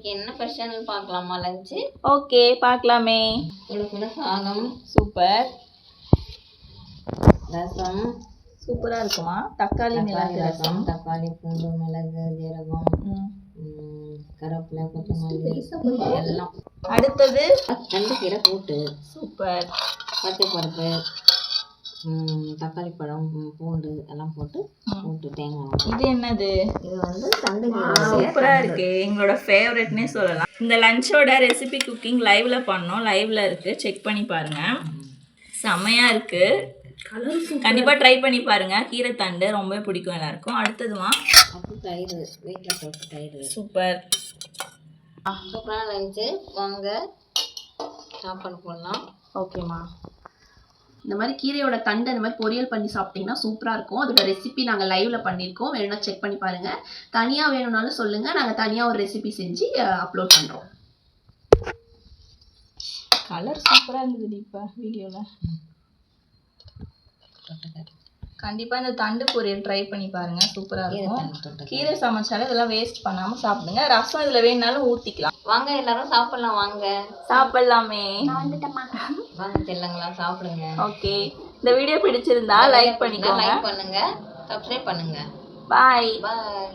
இன்னைக்கு என்ன ஸ்பெஷல் பார்க்கலாமா லஞ்ச்? ஓகே பார்க்கலாமே. சுட சாதம், சூப்பர். ரசம் சூப்பராக இருக்குமா? தக்காளி மிளகு ரசம். தக்காளி பூண்டு மிளகு ஜீரகம் கருவேப்பிலை கொத்தமல்லி எல்லாம். அடுத்தது ரெண்டு கீரை கூட்டு. சூப்பர். பச்சை பருப்பு தக்காளி பழம் பூண்டு எல்லாம் போட்டு போட்டு தேங்காய். இது என்னது? இது வந்து தண்டு சூப்பரா இருக்கு. எங்களோட ஃபேவரட்னே சொல்லலாம். இந்த லஞ்சோட ரெசிபி குக்கிங் லைவ்ல பண்ணோம். லைவ்ல இருக்கு, செக் பண்ணி பாருங்க. செம்மையா இருக்கு. கண்டிப்பா ட்ரை பண்ணி பாருங்க. கீரை தண்டு ரொம்ப பிடிக்கும் எல்லாருக்கும். அடுத்ததுமா தயிர் வீட்டில் போட்டு தயிர். சூப்பர். சூப்பரான லஞ்சு. வாங்க சாப்பாடு போடலாம். ஓகேம்மா. இந்த மாதிரி கீரையோட தண்டு இந்த மாதிரி பொரியல் பண்ணி சாப்பிட்டிங்கன்னா சூப்பராக இருக்கும். அதோட ரெசிபி நாங்கள் லைவ்ல பண்ணியிருக்கோம். வேணும்னா செக் பண்ணி பாருங்கள். தனியாக வேணும்னாலும் சொல்லுங்கள், நாங்கள் தனியாக ஒரு ரெசிபி செஞ்சு அப்லோட் பண்ணுறோம். கலர் சூப்பராக இருந்தது இப்போ வீடியோவில். கண்டிப்பாக இந்த தண்டு பொரியல் ட்ரை பண்ணி பாருங்க, சூப்பராக இருக்கும். கீரை சமைச்சாலும் இதெல்லாம் வேஸ்ட் பண்ணாமல் சாப்பிடுங்க. ரசம் இதில் வேணுனாலும் ஊற்றிக்கலாம். வாங்க எல்லாரும் சாப்பிடலாம். வாங்க சாப்பிடலாமே. வாங்க செல்லுங்களா சாப்பிடுங்க. ஓகே, இந்த வீடியோ பிடிச்சிருந்தா லைக் பண்ணிக்கோங்க, லைக் பண்ணுங்க, சப்ஸ்கிரைப் பண்ணுங்க. பாய் பாய்.